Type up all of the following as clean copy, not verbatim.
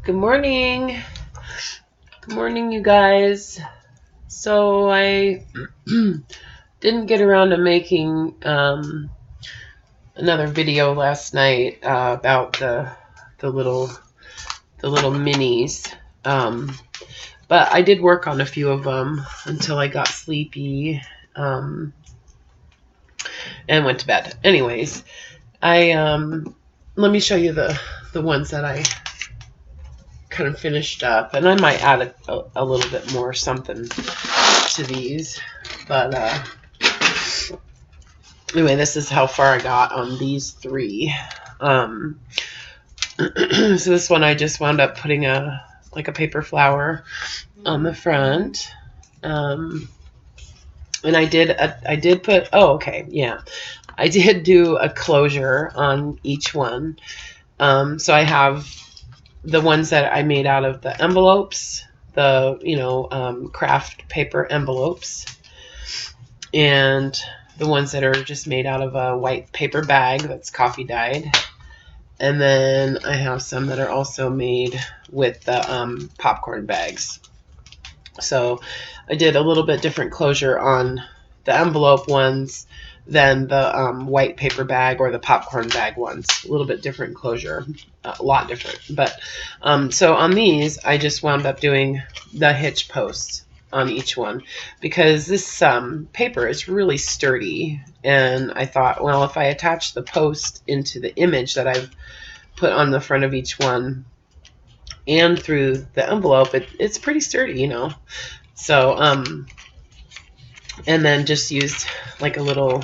Good morning. Good morning, you guys. So I didn't get around to making another video last night about the little minis. But I did work on a few of them until I got sleepy and went to bed. Anyways, I let me show you the ones that I kind of finished up, and I might add a little bit more something to these, but anyway, this is how far I got on these three. So this one I just wound up putting a paper flower on the front, and I did put, oh okay, yeah, I did do a closure on each one. So I have the ones that I made out of the envelopes, the craft paper envelopes, and the ones that are just made out of a white paper bag that's coffee dyed. And then I have some that are also made with the popcorn bags. So I did a little bit different closure on the envelope ones than the white paper bag or the popcorn bag ones. A little bit different closure, a lot different. But so on these, I just wound up doing the hitch post on each one because this paper is really sturdy. And I thought, well, if I attach the post into the image that I've put on the front of each one and through the envelope, it's pretty sturdy, So, and then just used like a little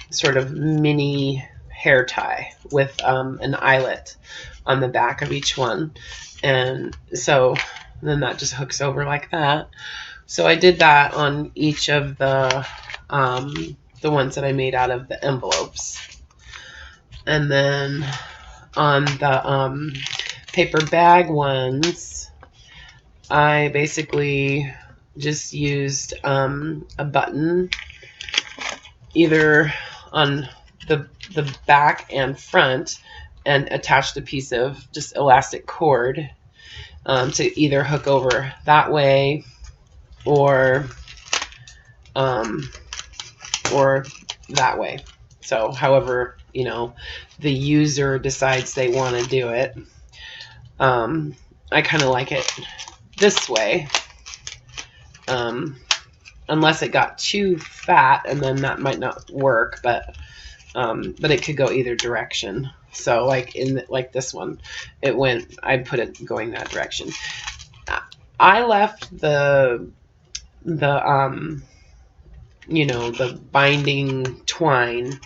sort of mini hair tie with an eyelet on the back of each one. And so then that just hooks over like that. So I did that on each of the ones that I made out of the envelopes. And then on the paper bag ones, I basically just used a button either on the back and front and attached a piece of just elastic cord to either hook over that way or that way. So however, the user decides they want to do it. I kind of like it this way. Unless it got too fat, and then that might not work, but it could go either direction. So like like this one, I put it going that direction. I left the binding twine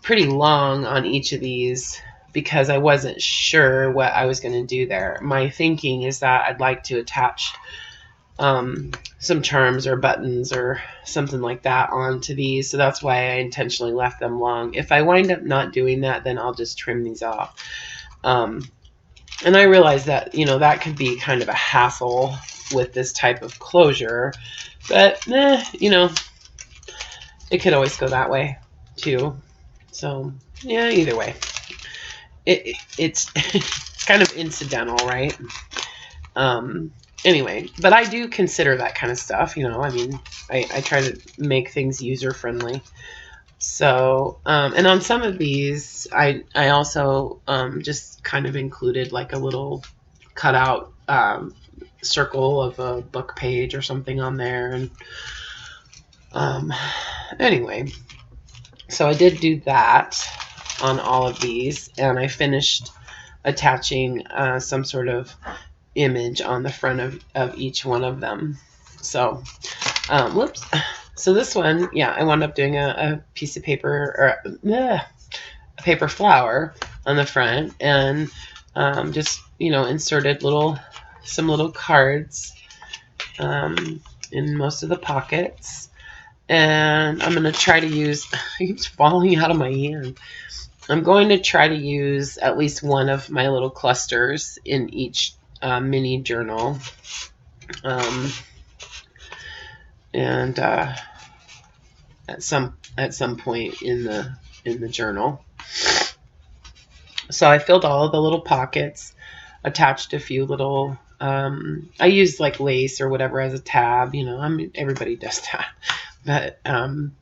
pretty long on each of these because I wasn't sure what I was going to do there. My thinking is that I'd like to attach some charms or buttons or something like that onto these. So that's why I intentionally left them long. If I wind up not doing that, then I'll just trim these off. And I realize that, that could be kind of a hassle with this type of closure, but it could always go that way too. So yeah, either way, it's kind of incidental, right? Anyway, but I do consider that kind of stuff, I try to make things user-friendly. So, and on some of these, I also just kind of included like a little cutout circle of a book page or something on there. And anyway, so I did do that on all of these, and I finished attaching some sort of image on the front of each one of them. So whoops. So this one, yeah, I wound up doing a piece of paper or a paper flower on the front, and just inserted some little cards in most of the pockets. And I'm going to try to use, it keeps falling out of my hand. I'm going to try to use at least one of my little clusters in each mini journal, and at some point in the journal. So I filled all of the little pockets attached a few little, I use like lace or whatever as a tab, I mean, everybody does that, but on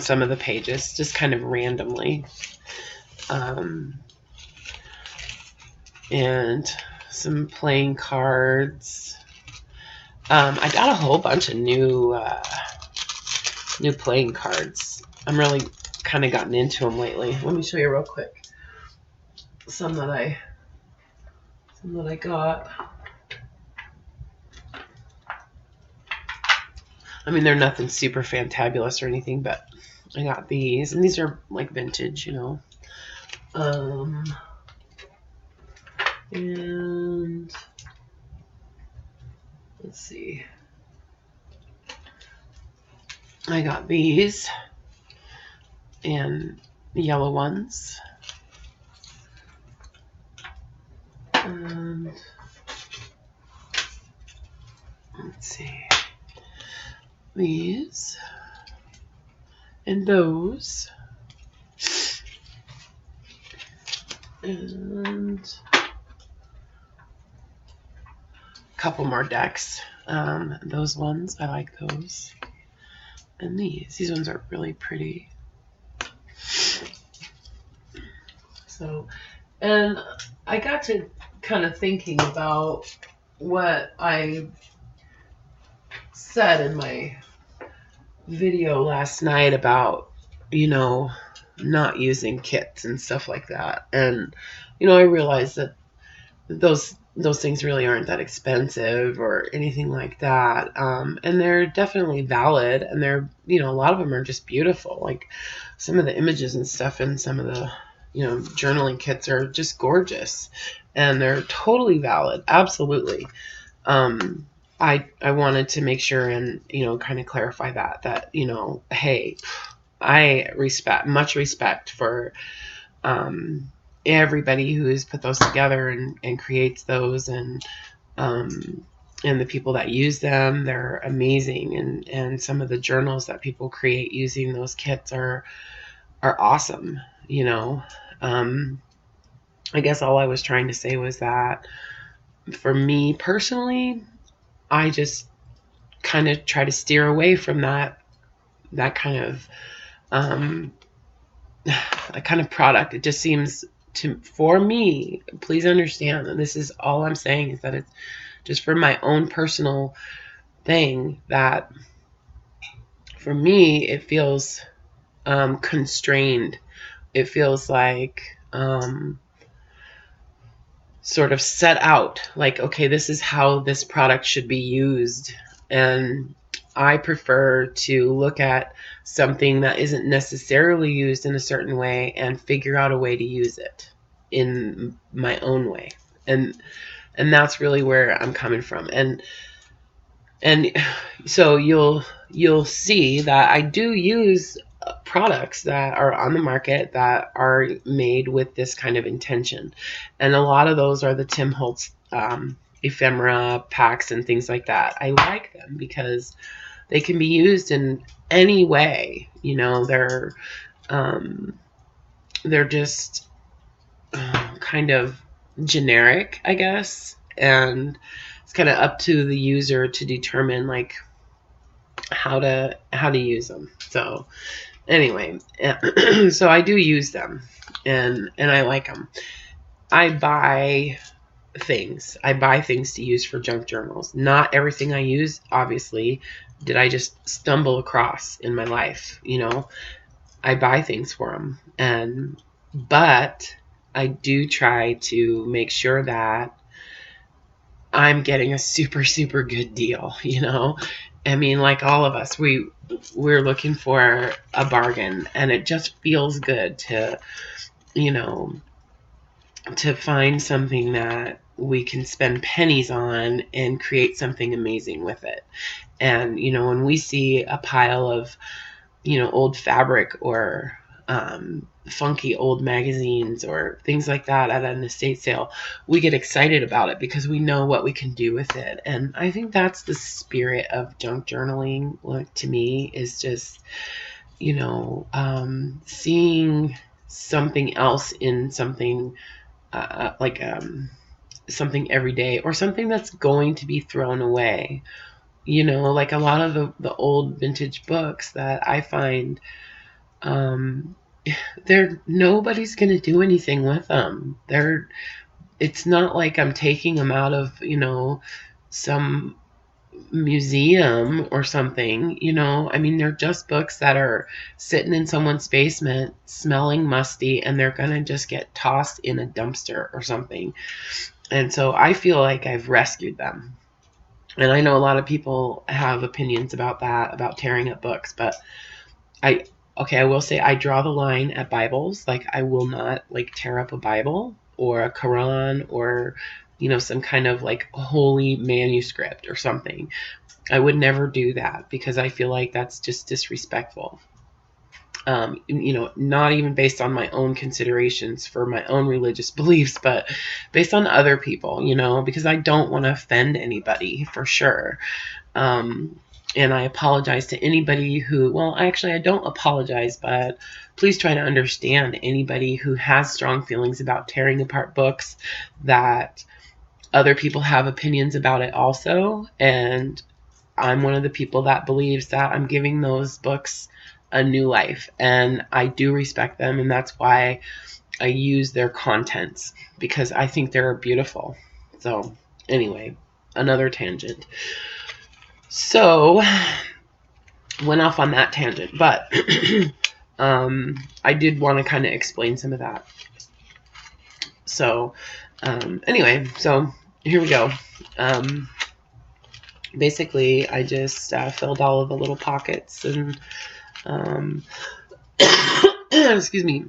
some of the pages, just kind of randomly. And some playing cards. I got a whole bunch of new playing cards. I'm really kind of gotten into them lately. Let me show you real quick. Some that I got. I mean, they're nothing super fantabulous or anything, but I got these, and these are like vintage, and let's see. I got these and the yellow ones. And let's see. These and those. And a couple more decks. Those ones, I like those. And these ones are really pretty. So, and I got to kind of thinking about what I said in my video last night about, not using kits and stuff like that. And, I realized that those things really aren't that expensive or anything like that. And they're definitely valid, and they're, a lot of them are just beautiful. Like some of the images and stuff in some of the, journaling kits are just gorgeous, and they're totally valid. Absolutely. I wanted to make sure and, kind of clarify that, hey, I much respect for, everybody who's put those together and creates those, and the people that use them. They're amazing, and some of the journals that people create using those kits are awesome. I guess all I was trying to say was that for me personally, I just kind of try to steer away from that kind of product. It just seems for me, please understand, and this is all I'm saying, is that it's just for my own personal thing, that for me it feels constrained. It feels like sort of set out, like, okay, this is how this product should be used. And I prefer to look at something that isn't necessarily used in a certain way and figure out a way to use it in my own way. And that's really where I'm coming from. And so you'll see that I do use products that are on the market that are made with this kind of intention. And a lot of those are the Tim Holtz ephemera packs and things like that. I like them because they can be used in any way. They're just kind of generic, I guess, and it's kind of up to the user to determine like how to use them. So anyway, so I do use them, and I like them. I buy things to use for junk journals. Not everything I use, obviously, did I just stumble across in my life. I buy things for them, but I do try to make sure that I'm getting a super, super good deal. I mean, like all of us, we're looking for a bargain, and it just feels good to, to find something that we can spend pennies on and create something amazing with it. And, when we see a pile of, old fabric or funky old magazines or things like that at an estate sale, we get excited about it because we know what we can do with it. And I think that's the spirit of junk journaling, to me, is just, seeing something else in something, like something every day, or something that's going to be thrown away. Like a lot of the old vintage books that I find, nobody's going to do anything with them. It's not like I'm taking them out of, some museum or something. I mean, they're just books that are sitting in someone's basement smelling musty, and they're going to just get tossed in a dumpster or something. And so I feel like I've rescued them. And I know a lot of people have opinions about that, about tearing up books, but I will say I draw the line at Bibles. Like, I will not like tear up a Bible or a Quran or some kind of like holy manuscript or something. I would never do that, because I feel like that's just disrespectful. Not even based on my own considerations for my own religious beliefs, but based on other people, because I don't want to offend anybody, for sure. And I apologize to anybody who, well, actually, I don't apologize, but please try to understand anybody who has strong feelings about tearing apart books, that other people have opinions about it also. And I'm one of the people that believes that I'm giving those books a new life, and I do respect them, and that's why I use their contents, because I think they're beautiful. So anyway, another tangent. So went off on that tangent, but I did want to kind of explain some of that. So anyway, so here we go. Basically, I just filled all of the little pockets and excuse me,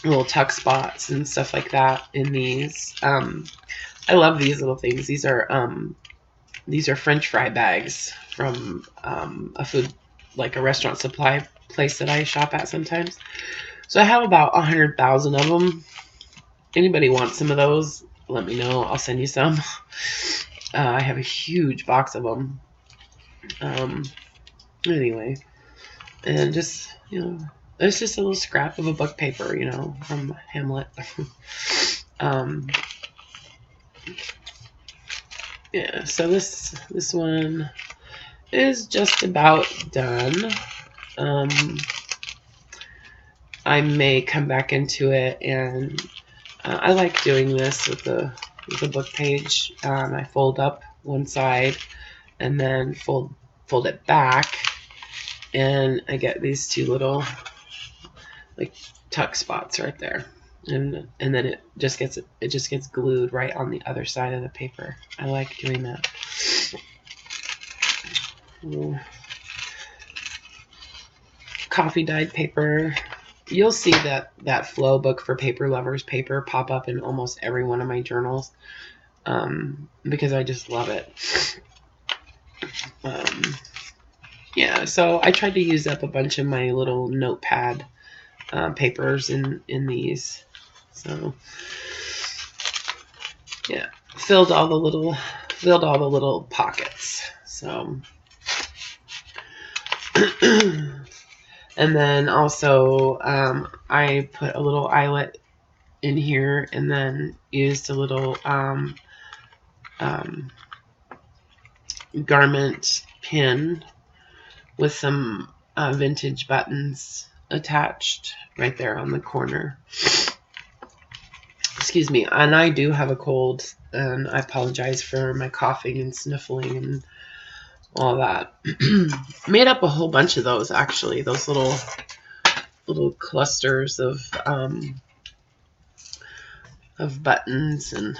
little tuck spots and stuff like that in these. I love these little things. These are French fry bags from a food, like a restaurant supply place that I shop at sometimes. So I have about 100,000 of them. Anybody wants some of those, let me know. I'll send you some. I have a huge box of them. Anyway, and just, it's just a little scrap of a book paper, from Hamlet. Yeah, so this one is just about done. I may come back into it, and I like doing this with the book page. I fold up one side and then fold it back, and I get these two little like tuck spots right there, and then it just gets glued right on the other side of the paper. I like doing that. Coffee dyed paper. You'll see that Flow Book for Paper Lovers paper pop up in almost every one of my journals, because I just love it. Yeah, so I tried to use up a bunch of my little notepad papers in these. So yeah, filled all the little pockets. So and then also I put a little eyelet in here, and then used a little garment pin with some vintage buttons attached right there on the corner. Excuse me, and I do have a cold, and I apologize for my coughing and sniffling and all that. Made up a whole bunch of those, actually, those little clusters of buttons and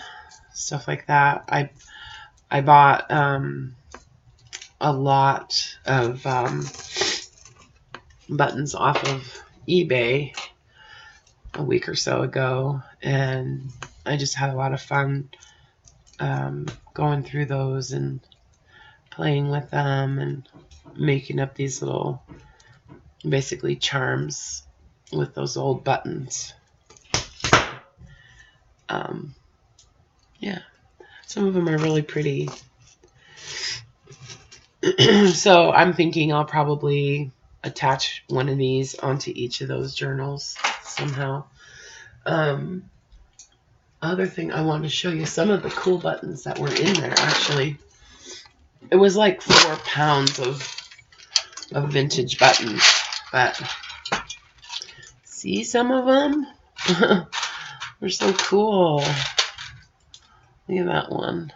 stuff like that. I bought a lot of buttons off of eBay a week or so ago, and I just had a lot of fun going through those and playing with them and making up these little, basically, charms with those old buttons. Yeah, some of them are really pretty. So I'm thinking I'll probably attach one of these onto each of those journals somehow. other thing I wanted to show you, some of the cool buttons that were in there, actually. It was like 4 pounds of vintage buttons, but see some of them? They're so cool. Look at that one.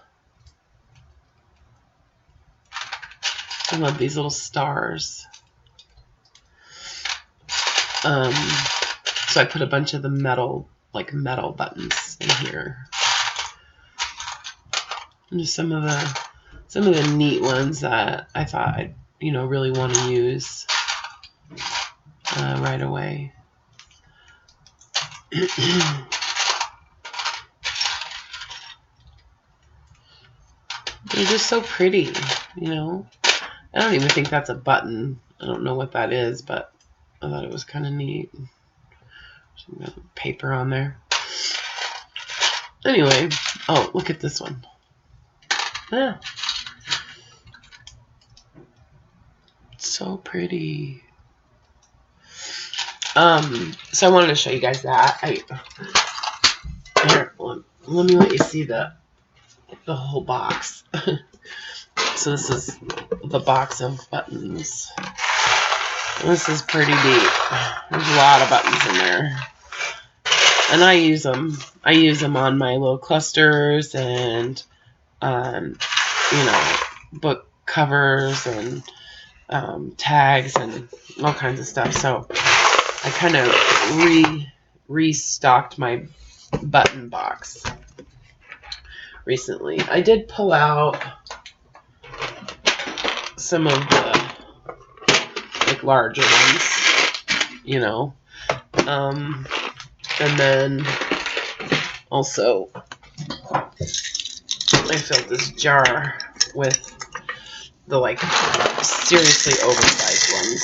I love these little stars. So I put a bunch of the metal buttons in here. And just some of the neat ones that I thought I'd really want to use right away. They're just so pretty, I don't even think that's a button. I don't know what that is, but I thought it was kind of neat. Some paper on there. Anyway, oh, look at this one. Yeah. So pretty. So I wanted to show you guys that. Here, let me let you see the whole box. So this is the box of buttons. This is pretty deep. There's a lot of buttons in there. And I use them. I use them on my little clusters and, book covers and tags and all kinds of stuff. So I kind of restocked my button box recently. I did pull out some of the larger ones, and then also I filled this jar with the seriously oversized ones.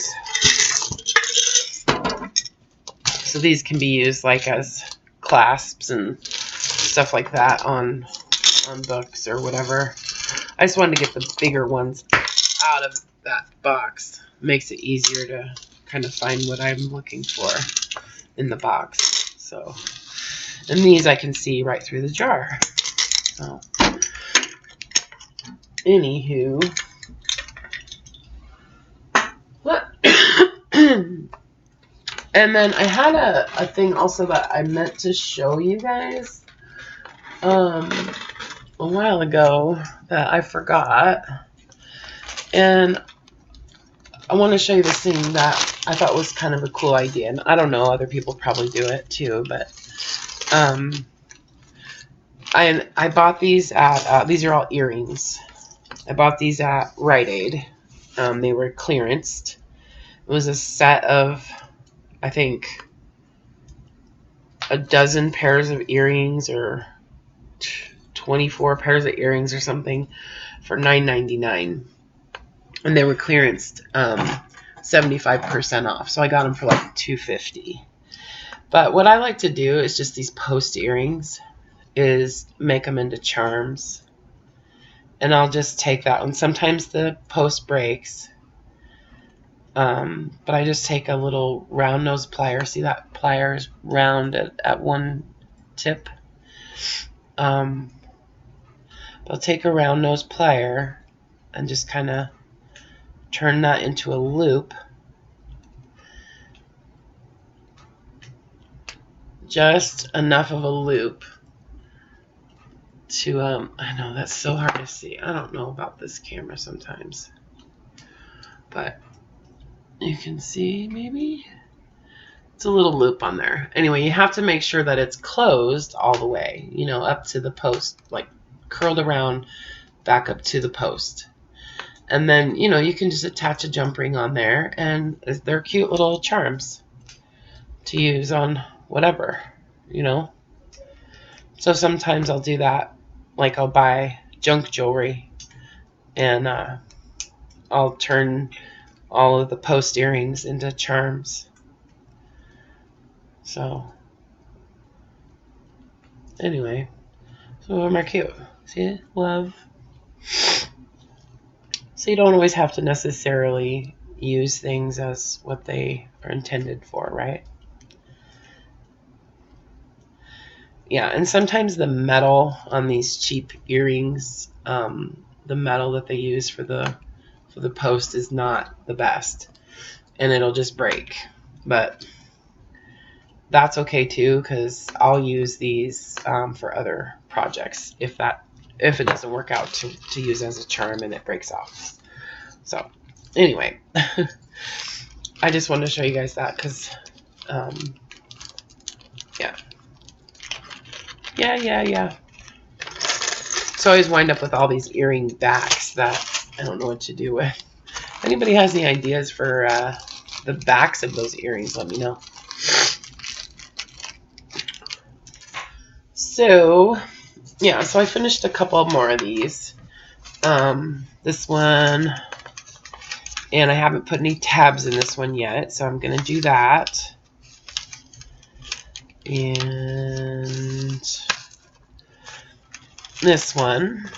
So these can be used as clasps and stuff like that on books or whatever. I just wanted to get the bigger ones out of that box. Makes it easier to kind of find what I'm looking for in the box. So, and these I can see right through the jar. So, anywho, what? And then I had a thing also that I meant to show you guys a while ago that I forgot. And I want to show you this thing that I thought was kind of a cool idea. And I don't know, other people probably do it too, but I bought these at, these are all earrings. I bought these at Rite Aid. They were clearanced. It was a set of, I think, a dozen pairs of earrings or 24 pairs of earrings or something for $9.99. And they were clearanced 75% off. So I got them for $2.50. But what I like to do is just these post earrings is make them into charms. And I'll just take that one. Sometimes the post breaks. But I just take a little round nose plier. See that plier is round at one tip. I'll take a round nose plier and just kind of turn that into a loop. Just enough of a loop to, I know that's so hard to see. I don't know about this camera sometimes. But you can see maybe? It's a little loop on there. Anyway, you have to make sure that it's closed all the way, up to the post, curled around back up to the post. And then, you can just attach a jump ring on there, and they're cute little charms to use on whatever, So sometimes I'll do that. I'll buy junk jewelry, and I'll turn all of the post earrings into charms. So, anyway, so they're cute. See? Love. So you don't always have to necessarily use things as what they are intended for, right? Yeah, and sometimes the metal on these cheap earrings, the metal that they use for the post is not the best, and it'll just break. But that's okay too, because I'll use these for other projects if it doesn't work out to use as a charm and it breaks off. So anyway, I just wanted to show you guys that because yeah. So I always wind up with all these earring backs that I don't know what to do with. If anybody has any ideas for the backs of those earrings, let me know. So yeah, so I finished a couple more of these. This one, and I haven't put any tabs in this one yet, so I'm going to do that. And this one,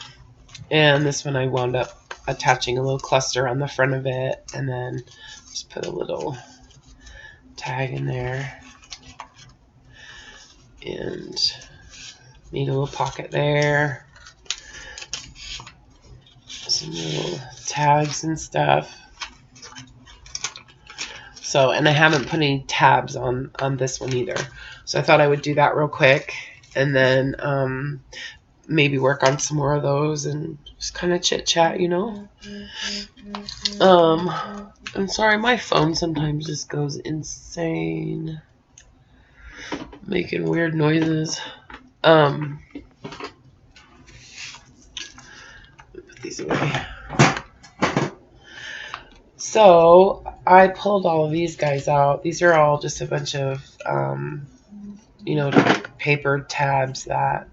I wound up attaching a little cluster on the front of it, and then just put a little tag in there, and made a little pocket there, some little tags and stuff. So, and I haven't put any tabs on this one either, so I thought I would do that real quick, and then maybe work on some more of those and just kind of chit chat, you know. I'm sorry, my phone sometimes just goes insane, making weird noises. Put these away. So I pulled all of these guys out. These are all just a bunch of paper tabs that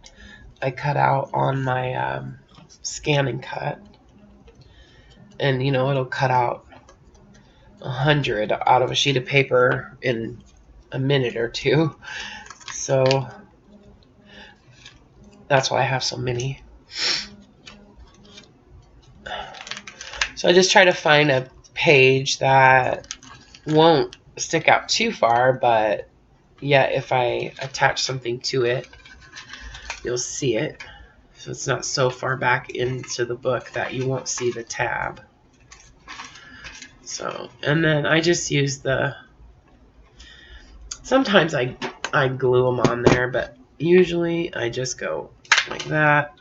I cut out on my scan and cut, and it'll cut out 100 out of a sheet of paper in a minute or two. So that's why I have so many. So I just try to find a page that won't stick out too far, but yet if I attach something to it, you'll see it. So it's not so far back into the book that you won't see the tab. So, and then I just use sometimes I glue them on there, but usually I just go like that,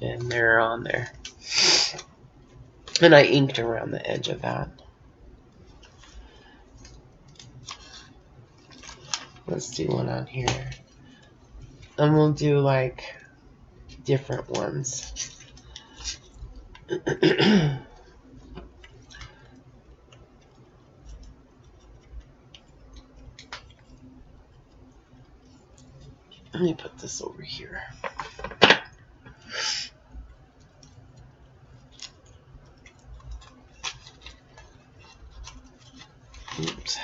and they're on there. And I inked around the edge of that. Let's do one on here. And we'll do like different ones. Let me put this over here. Oops.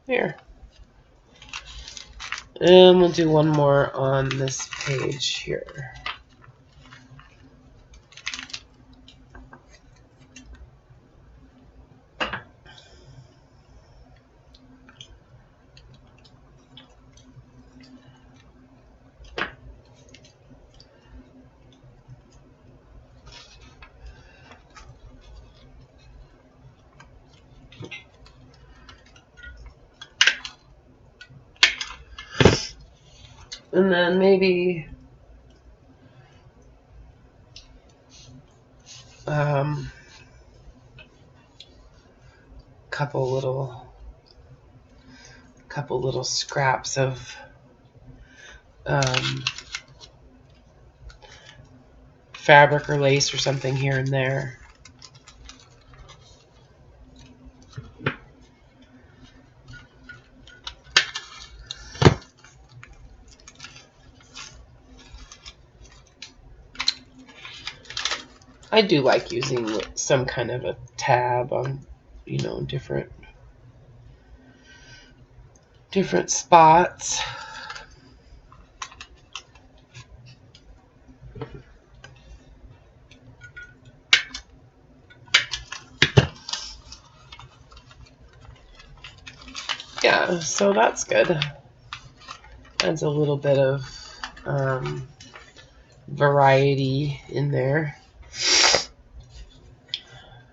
Here. And we'll do one more on this page here. And then maybe couple little scraps of fabric or lace or something here and there. I do like using some kind of a tab on, different spots. Yeah, so that's good. Adds a little bit of variety in there.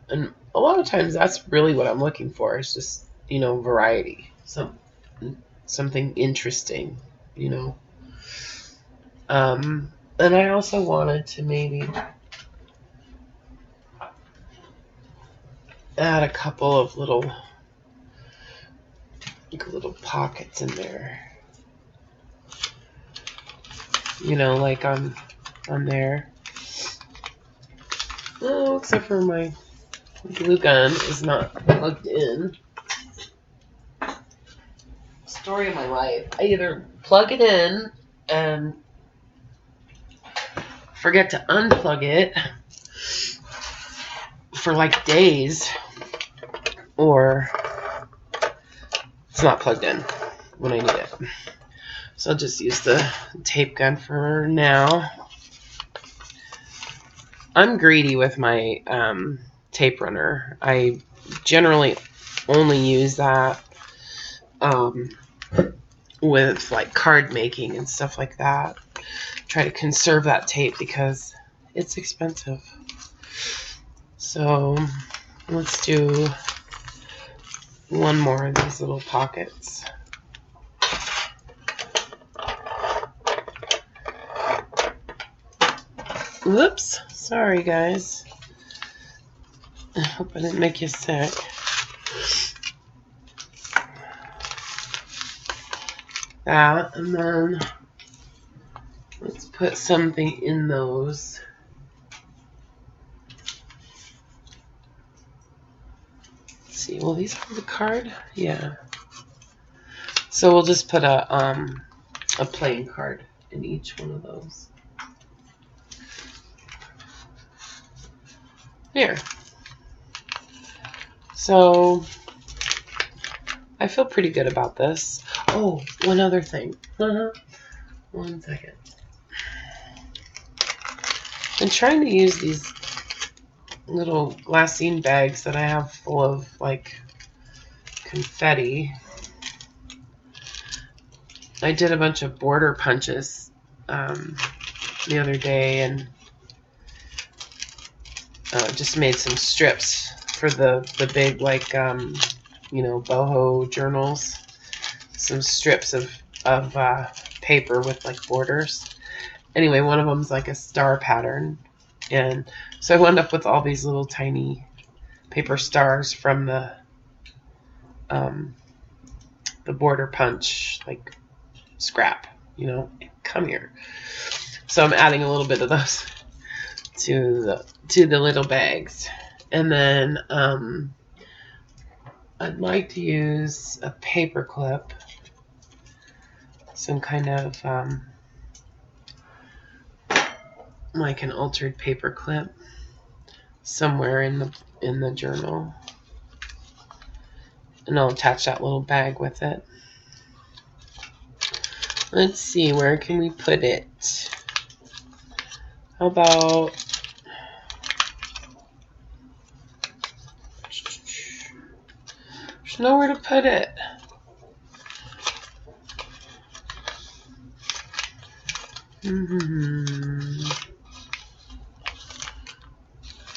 And a lot of times that's really what I'm looking for, is just, variety. Something interesting, And I also wanted to maybe add a couple of little pockets in there. Like on there. Oh, except for my glue gun is not plugged in. Story of my life. I either plug it in and forget to unplug it for like days, or it's not plugged in when I need it. So I'll just use the tape gun for now. I'm greedy with my tape runner. I generally only use that with like card making and stuff like that. Try to conserve that tape because it's expensive. So let's do one more of these little pockets. Whoops, sorry guys. I hope I didn't make you sick. That, and then let's put something in those. Let's see, will these have the card? Yeah. So we'll just put a playing card in each one of those. Here. So I feel pretty good about this. Oh, one other thing. 1 second. I'm trying to use these little glassine bags that I have full of like confetti. I did a bunch of border punches the other day, and just made some strips for the big like boho journals. Some strips of paper with like borders. Anyway, one of them's like a star pattern, and so I wound up with all these little tiny paper stars from the border punch like scrap. Come here. So I'm adding a little bit of those to the little bags, and then I'd like to use a paper clip, some kind of like an altered paper clip somewhere in the journal, and I'll attach that little bag with it. Let's see, where can we put it? How about there's nowhere to put it.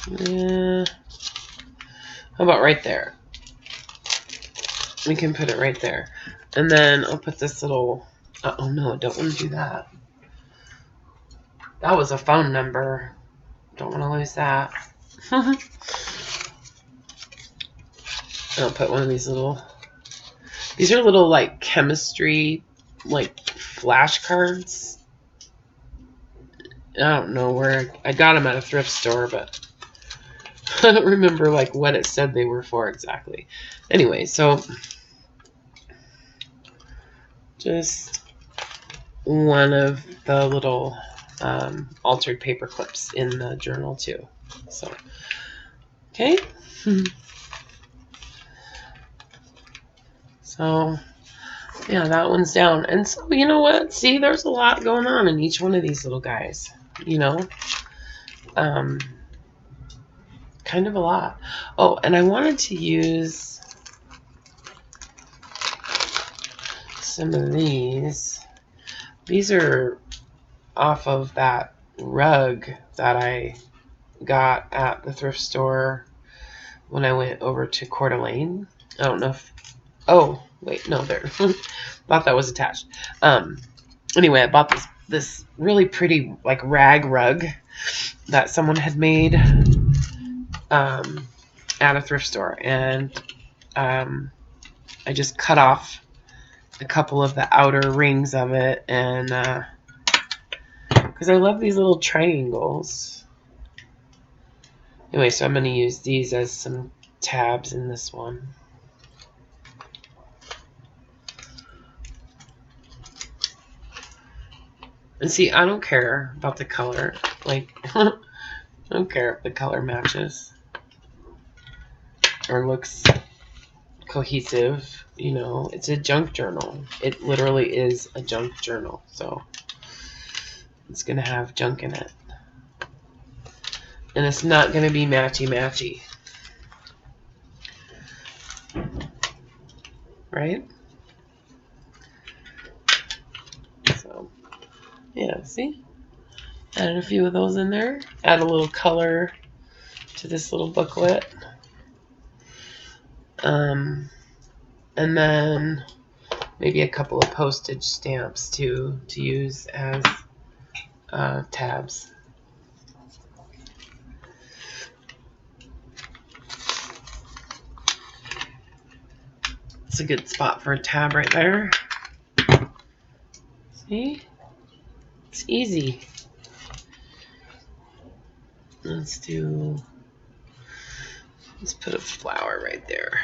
Yeah. How about right there? We can put it right there. And then I'll put this little... Oh no, I don't want to do that. That was a phone number. Don't want to lose that. I'll put one of these little... These are little like chemistry like flashcards. I don't know where I got them at a thrift store, but I don't remember like what it said they were for exactly. Anyway, so just one of the little altered paper clips in the journal too. So, okay. So, yeah, that one's down. And so, you know what? See, there's a lot going on in each one of these little guys, kind of a lot. Oh, and I wanted to use some of these. These are off of that rug that I got at the thrift store when I went over to Coeur d'Alene. I don't know if... Oh, wait, no, there. Thought that was attached. Anyway, I bought this really pretty like rag rug that someone had made at a thrift store, and I just cut off a couple of the outer rings of it, and because I love these little triangles. Anyway, so I'm going to use these as some tabs in this one. And see, I don't care about the color. Like, I don't care if the color matches or looks cohesive. You know, it's a junk journal. It literally is a junk journal. So it's going to have junk in it. And it's not going to be matchy-matchy. Right? So, yeah, see? Added a few of those in there. Add a little color to this little booklet. And then maybe a couple of postage stamps to use as tabs. It's a good spot for a tab right there. See? It's easy. Let's put a flower right there.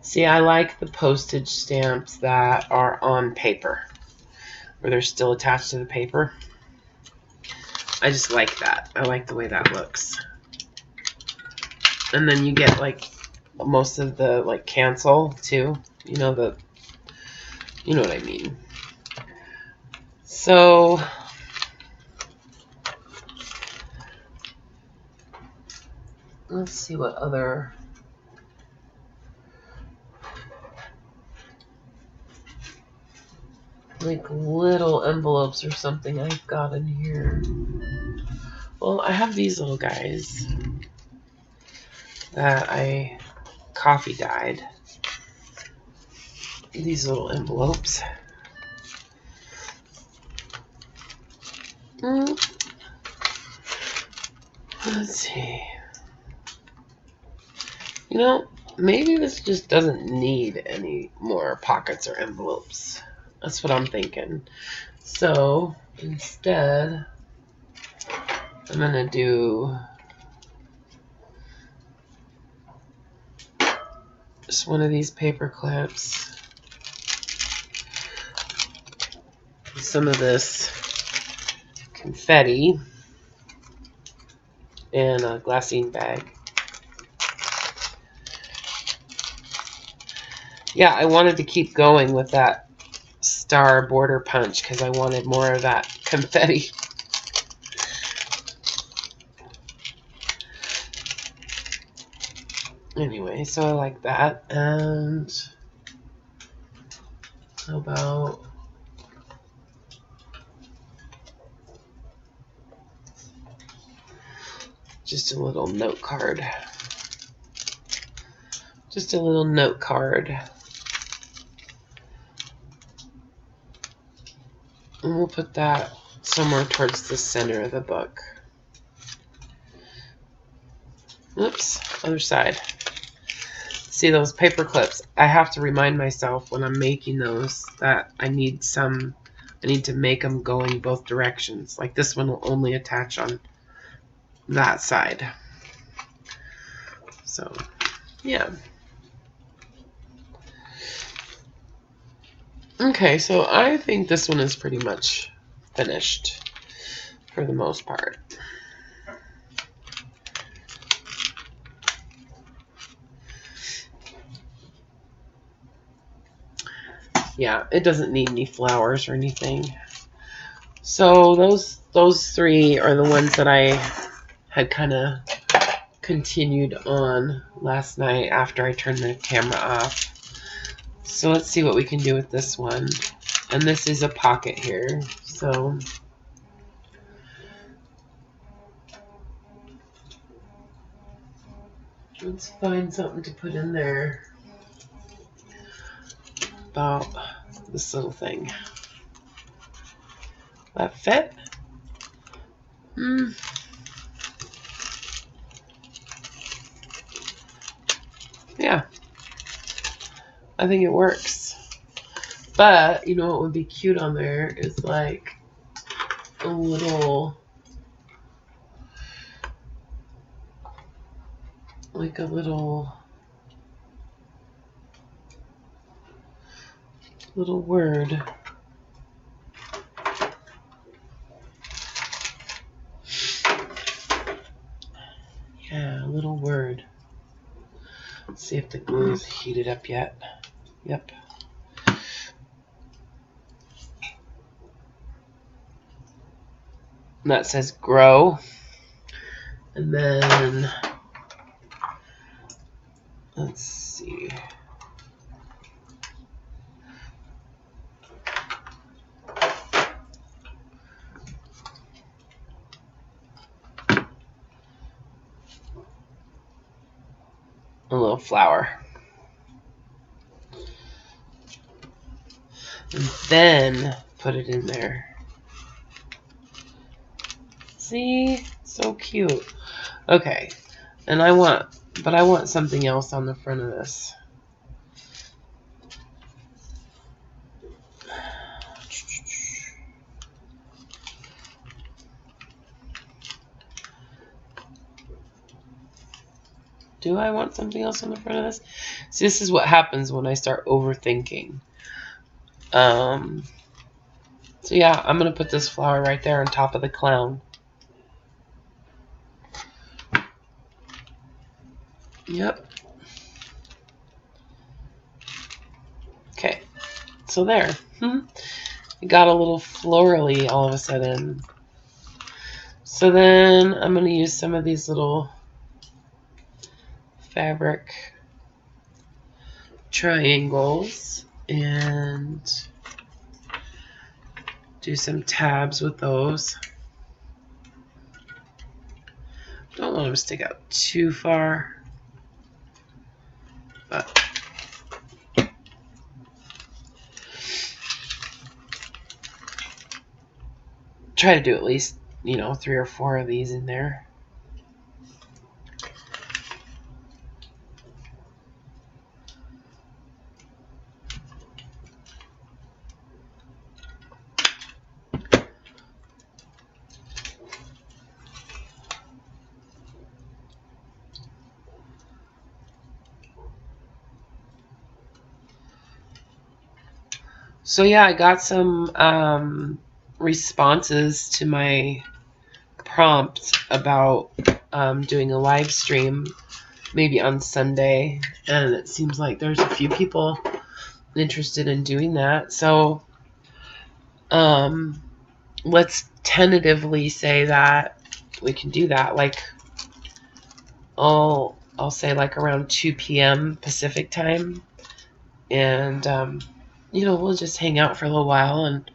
See, I like the postage stamps that are on paper, where they're still attached to the paper. I just like that. I like the way that looks. And then you get like most of the like cancel too. You know what I mean. So let's see what other like little envelopes or something I've got in here. Well, I have these little guys that I coffee dyed. These little envelopes. Let's see. You know, maybe this just doesn't need any more pockets or envelopes. That's what I'm thinking. So instead, I'm gonna do just one of these paper clips, some of this confetti, and a glassine bag. Yeah, I wanted to keep going with that star border punch because I wanted more of that confetti. Anyway, so I like that. And how about just a little note card? Just a little note card. And we'll put that somewhere towards the center of the book. Oops, other side. See those paper clips? I have to remind myself when I'm making those that I need to make them going both directions. Like this one will only attach on that side. So, yeah. Okay, so I think this one is pretty much finished for the most part. Yeah, it doesn't need any flowers or anything. So those three are the ones that I had kind of continued on last night after I turned the camera off. So let's see what we can do with this one. And this is a pocket here. So let's find something to put in there about this little thing. That fit? Yeah, I think it works. But you know what would be cute on there is like a little, like a little word. Yeah, a little word. Let's see if the glue is heated up yet. Yep. And that says grow. And then let's see. A little flower. And then put it in there. See? So cute. Okay. And I want something else on the front of this. Do I want something else on the front of this? See, this is what happens when I start overthinking. So yeah, I'm going to put this flower right there on top of the clown. Yep. Okay. So there. It got a little florally all of a sudden. So then I'm going to use some of these little fabric triangles and do some tabs with those. Don't want them to stick out too far, but try to do at least, 3 or 4 of these in there. So yeah, I got some responses to my prompt about doing a live stream maybe on Sunday, and it seems like there's a few people interested in doing that. So let's tentatively say that we can do that. Like I'll say like around 2 p.m. Pacific time, and we'll just hang out for a little while and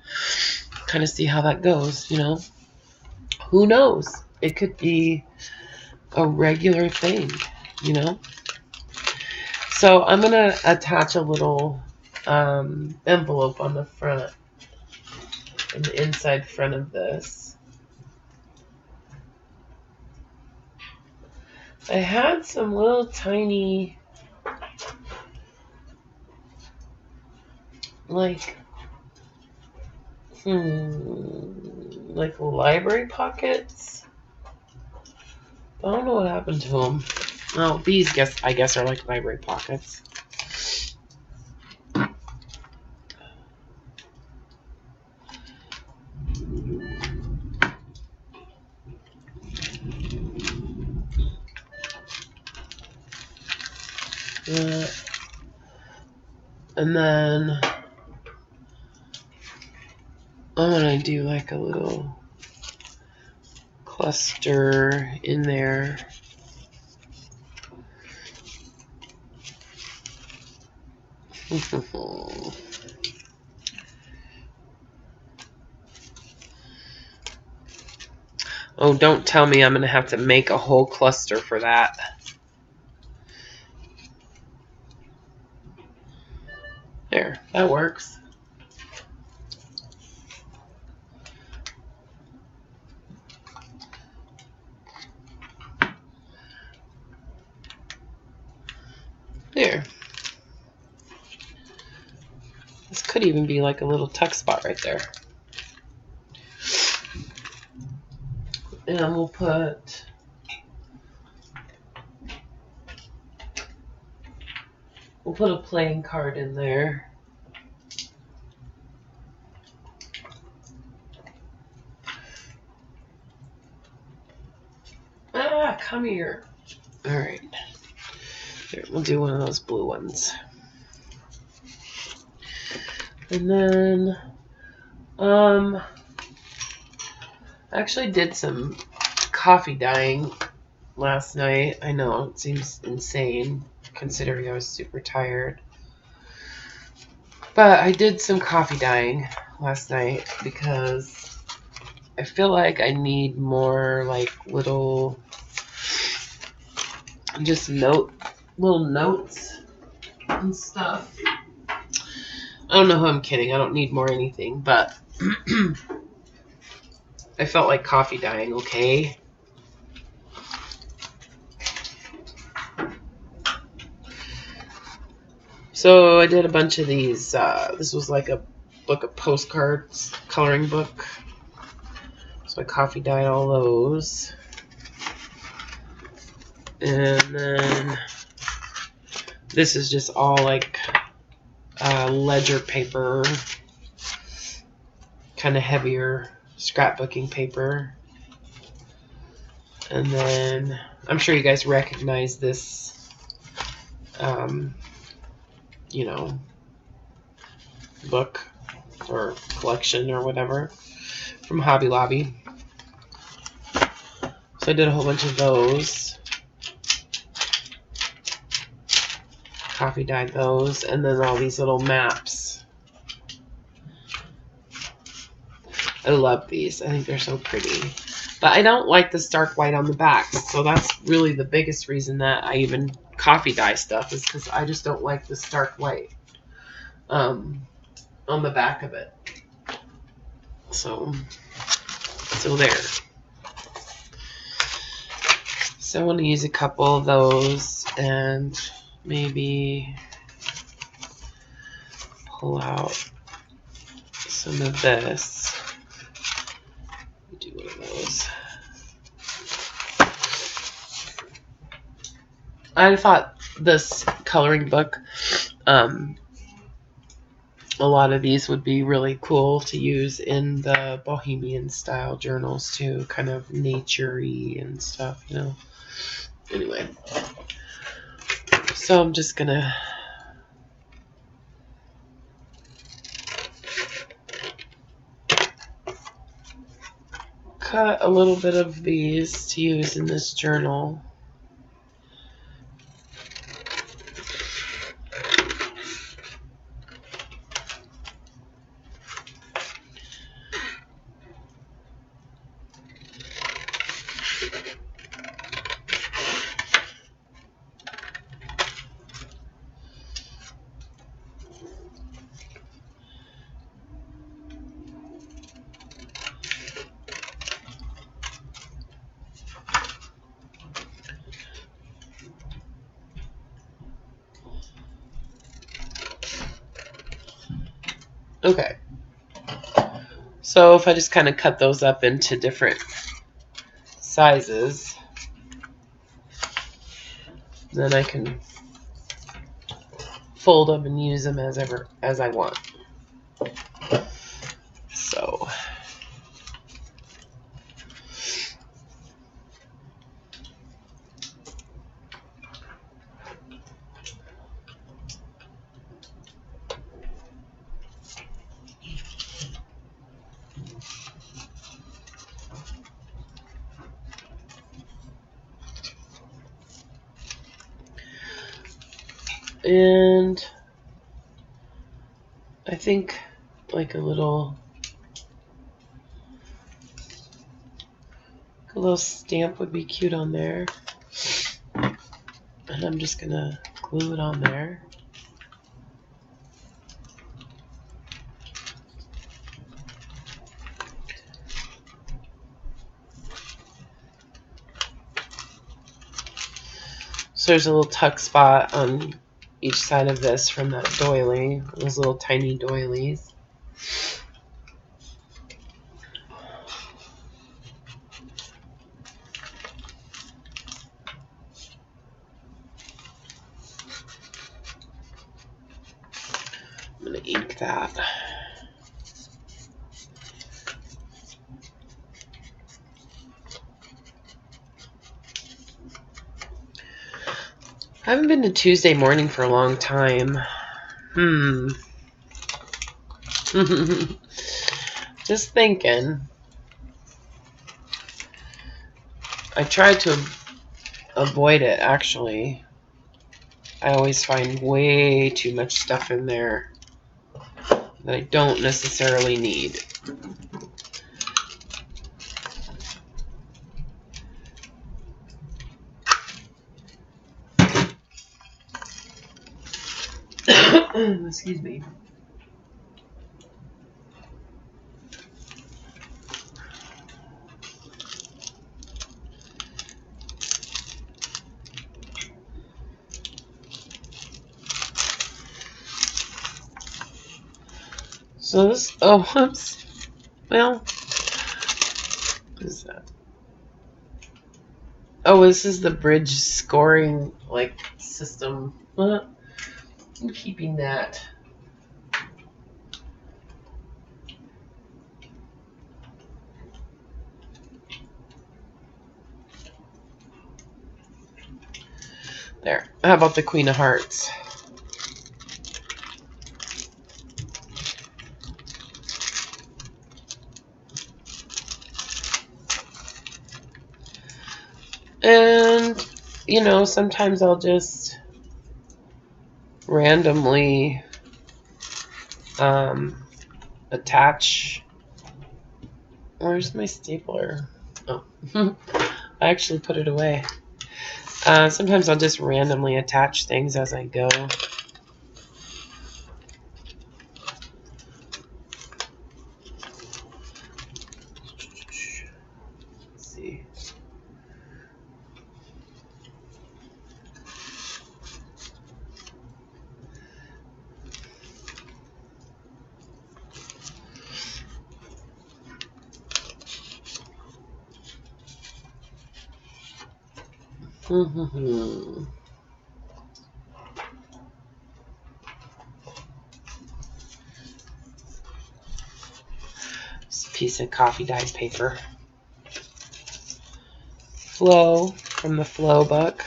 kind of see how that goes. Who knows? It could be a regular thing. So I'm gonna attach a little envelope on the front, on the inside front of this. I had some little tiny, like library pockets. I don't know what happened to them. Well, these I guess are like library pockets. And then I want to do like a little cluster in there. Oh, don't tell me I'm going to have to make a whole cluster for that. There, that works. There. This could even be like a little tuck spot right there. And we'll put a playing card in there. Ah, come here. All right. Here, we'll do one of those blue ones. And then, I actually did some coffee dyeing last night. I know it seems insane considering I was super tired. But I did some coffee dyeing last night because I feel like I need more like little notes and stuff. I don't know who I'm kidding. I don't need more anything, but I felt like coffee dyeing, okay? So I did a bunch of these. This was like a book of postcards, coloring book. So I coffee dyed all those. And then this is just all like ledger paper, kind of heavier scrapbooking paper. And then I'm sure you guys recognize this, you know, book or collection or whatever from Hobby Lobby. So I did a whole bunch of those. Coffee dyed those, and then all these little maps. I love these. I think they're so pretty. But I don't like the stark white on the back, so that's really the biggest reason that I even coffee dye stuff, is because I just don't like the stark white on the back of it. So there. So I want to use a couple of those and maybe pull out some of this. Do one of those. I thought this coloring book, a lot of these would be really cool to use in the bohemian style journals too, kind of nature-y and stuff, you know. Anyway, so I'm just gonna cut a little bit of these to use in this journal. Okay, so if I just kind of cut those up into different sizes, then I can fold them and use them as I want. So And I think like a little stamp would be cute on there. And I'm just gonna glue it on there. So there's a little tuck spot on each side of this from that doily, those little tiny doilies. I'm going to ink that. I haven't been to Tuesday morning for a long time. Just thinking. I tried to avoid it, actually. I always find way too much stuff in there that I don't necessarily need. Excuse me. So this, oh, whoops. Well, what is that? Oh, this is the bridge scoring, like, system. I'm keeping that. There. How about the Queen of Hearts? And, you know, sometimes I'll just randomly attach. Where's my stapler? Oh, I actually put it away. Sometimes I'll just randomly attach things as I go. Let's see. This piece of coffee dyed paper. Flow from the Flow book.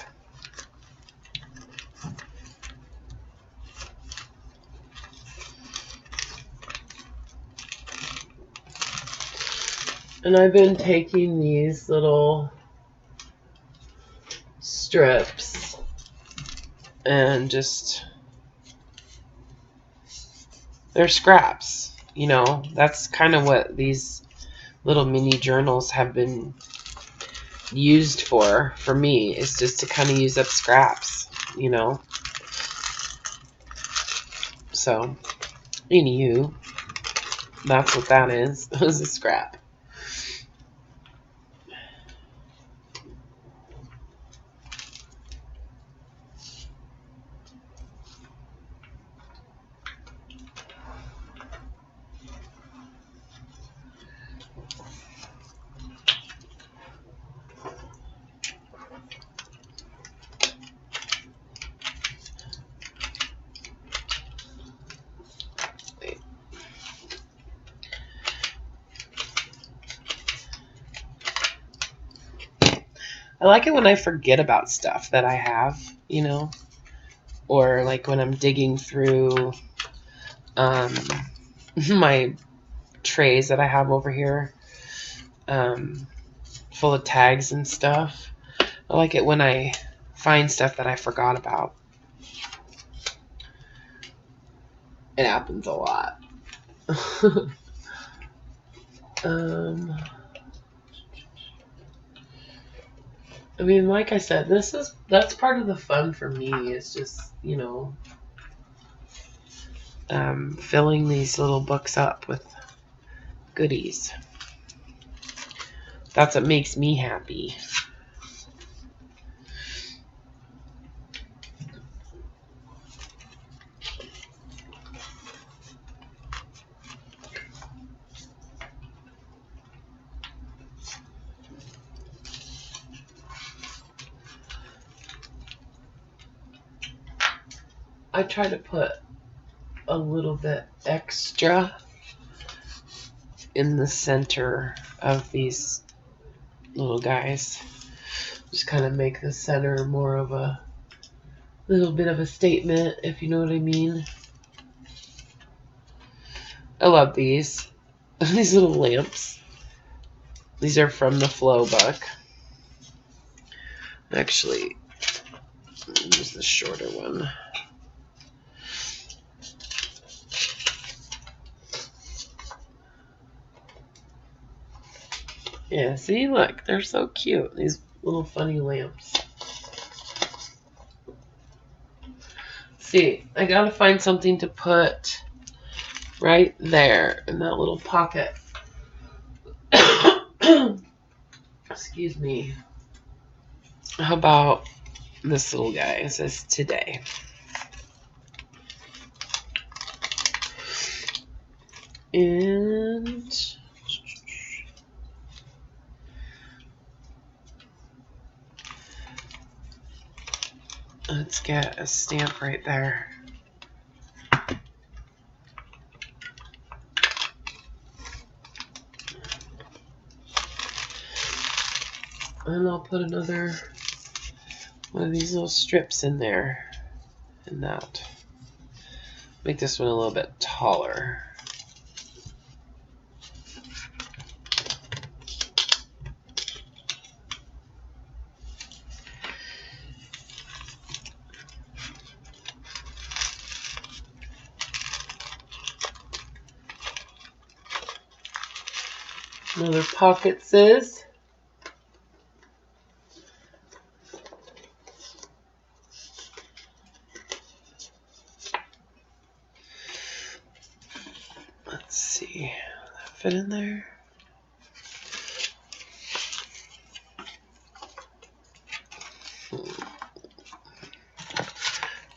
And I've been taking these little strips and just, they're scraps, you know. That's kind of what these little mini journals have been used for me, is just to kind of use up scraps, you know. So, anywho, that's what that is. It was a scrap. I like it when I forget about stuff that I have, you know, or like when I'm digging through my trays that I have over here, full of tags and stuff. I like it when I find stuff that I forgot about. It happens a lot. I mean, like I said, that's part of the fun for me. It's just, you know, filling these little books up with goodies. That's what makes me happy. I try to put a little bit extra in the center of these little guys. Just kind of make the center more of a little bit of a statement, if you know what I mean. I love these. These little lamps. These are from the Flow book. Actually, use the shorter one. Yeah, see, look, they're so cute. These little funny lamps. See, I gotta find something to put right there in that little pocket. Excuse me. How about this little guy? It says today. And let's get a stamp right there. And I'll put another one of these little strips in there. And that. Make this one a little bit taller. Another pocket says. Let's see. Will that fit in there?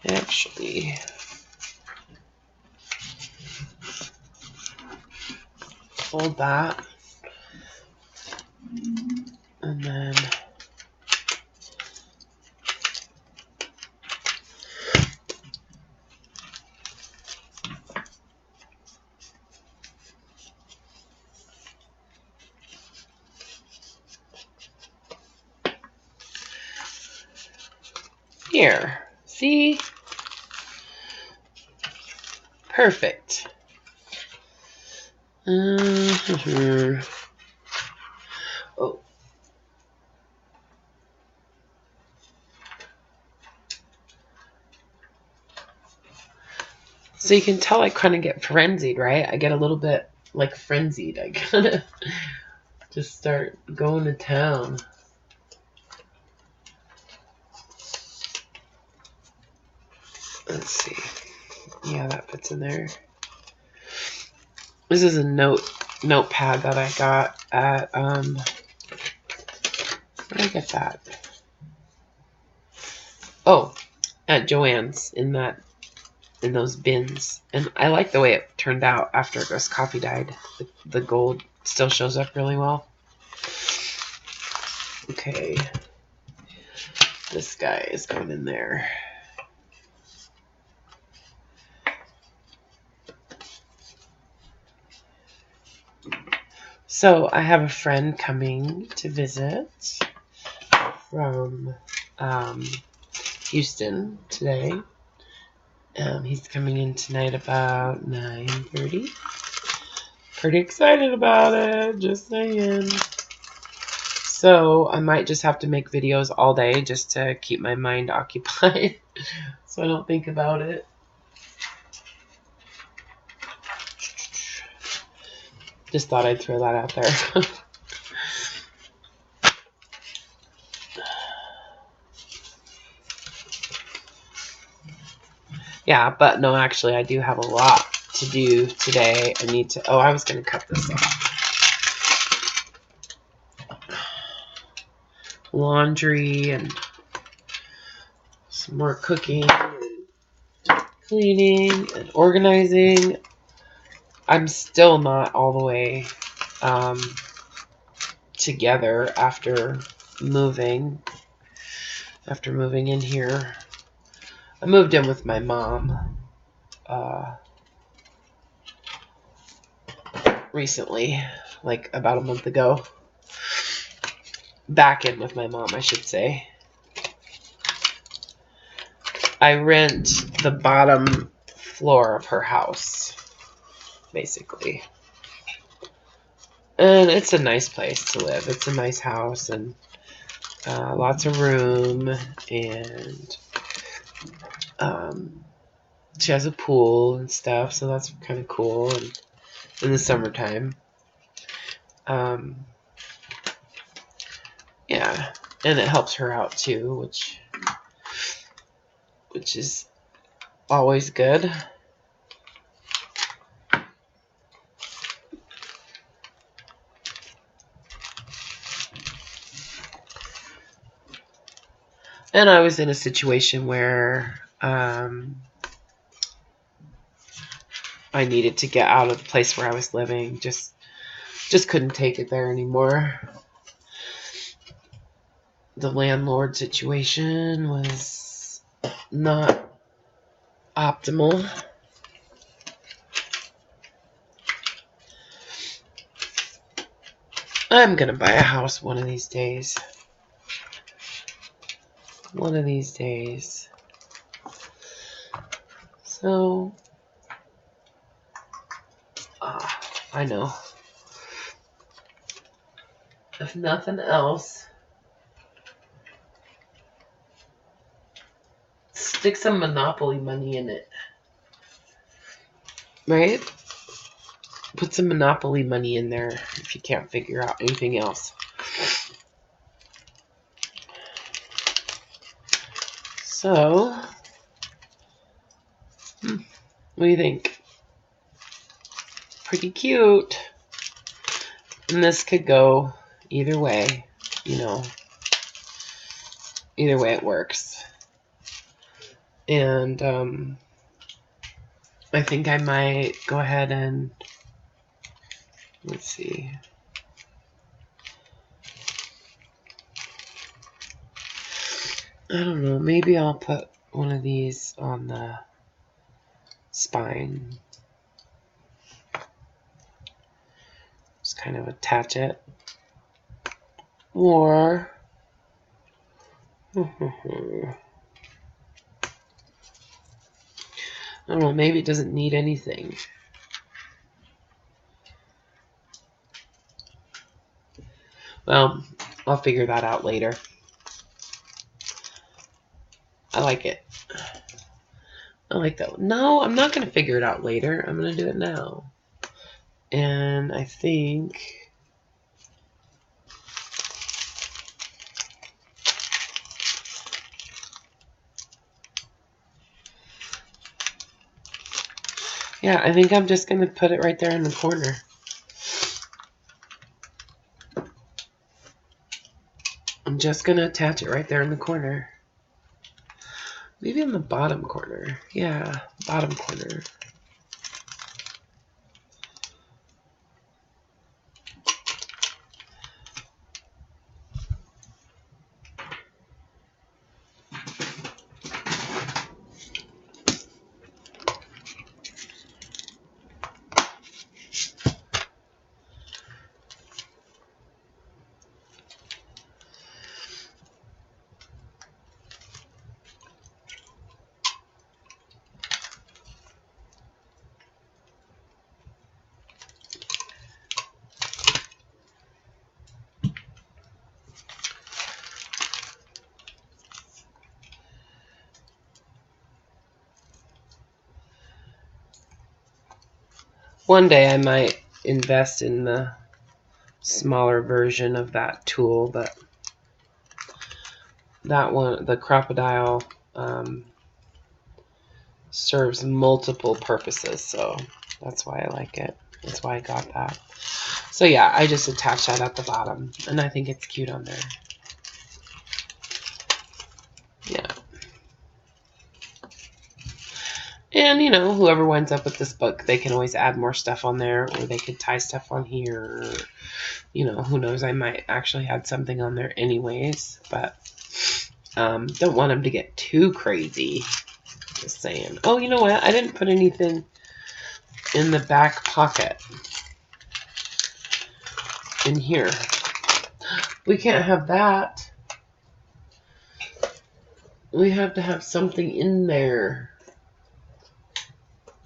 Actually, fold that. And then here. See? Perfect. Oh. So you can tell I kind of get frenzied, right? I get a little bit like frenzied. I kind of just start going to town. Let's see. Yeah, that fits in there. This is a notepad that I got at where did I get that? Oh, at Joann's in those bins. And I like the way it turned out after it was coffee dyed. The gold still shows up really well. Okay. This guy is going in there. So I have a friend coming to visit from Houston today. He's coming in tonight about 9:30. Pretty excited about it, just saying. So I might just have to make videos all day just to keep my mind occupied so I don't think about it. Just thought I'd throw that out there. Yeah, but no, actually, I do have a lot to do today. I need to... Oh, I was going to cut this off. Laundry and some more cooking and cleaning and organizing. I'm still not all the way together after moving in here. I moved in with my mom recently, like about a month ago. Back in with my mom, I should say. I rent the bottom floor of her house, basically. And it's a nice place to live. It's a nice house and lots of room, and she has a pool and stuff, so that's kind of cool. And in the summertime, yeah, and it helps her out too, which is always good. And I was in a situation where I needed to get out of the place where I was living. Just couldn't take it there anymore. The landlord situation was not optimal. I'm gonna buy a house one of these days. One of these days. So, I know. If nothing else, stick some Monopoly money in it. Right? Put some Monopoly money in there if you can't figure out anything else. So, what do you think? Pretty cute. And this could go either way, you know. Either way it works. And I think I might go ahead and, let's see. I don't know, maybe I'll put one of these on the spine. Just kind of attach it. Or I don't know, maybe it doesn't need anything. Well, I'll figure that out later. I like it. I like that one. No, I'm not going to figure it out later. I'm going to do it now. And I think... yeah, I think I'm just going to put it right there in the corner. I'm just going to attach it right there in the corner. Maybe in the bottom corner. Yeah, bottom corner. One day I might invest in the smaller version of that tool, but that one, the crocodile, serves multiple purposes, so that's why I like it. That's why I got that. So yeah, I just attach that at the bottom, and I think it's cute on there. Yeah. And, you know, whoever winds up with this book, they can always add more stuff on there, or they could tie stuff on here. Or, you know, who knows, I might actually add something on there anyways, but don't want them to get too crazy. Just saying. Oh, you know what? I didn't put anything in the back pocket in here. We can't have that. We have to have something in there.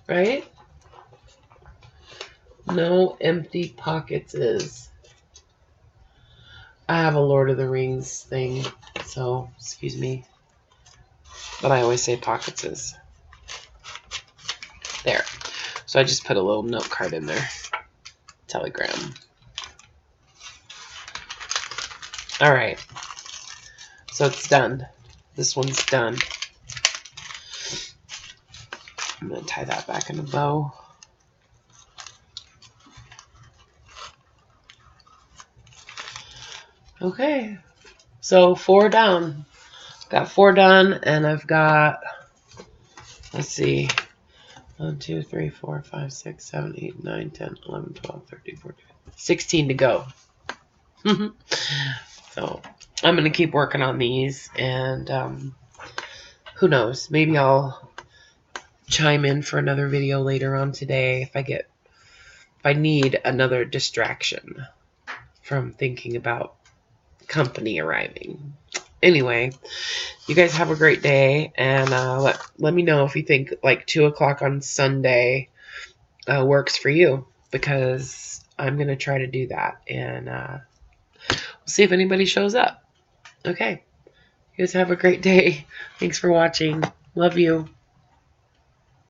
Right? No empty pockets is. I have a Lord of the Rings thing, so excuse me. But I always say pockets is. There. So I just put a little note card in there. Telegram. Alright. So it's done. This one's done. I'm going to tie that back in a bow. Okay. So 4 down. Got 4 done, and I've got, let's see, 1, 2, 3, 4, 5, 6, 7, 8, 9, 10, 11, 12, 13, 14, 16 to go. So I'm going to keep working on these, and who knows, maybe I'll chime in for another video later on today if I need another distraction from thinking about company arriving. Anyway, you guys have a great day, and let me know if you think like 2 o'clock on Sunday works for you, because I'm going to try to do that, and we'll see if anybody shows up. Okay. You guys have a great day. Thanks for watching. Love you.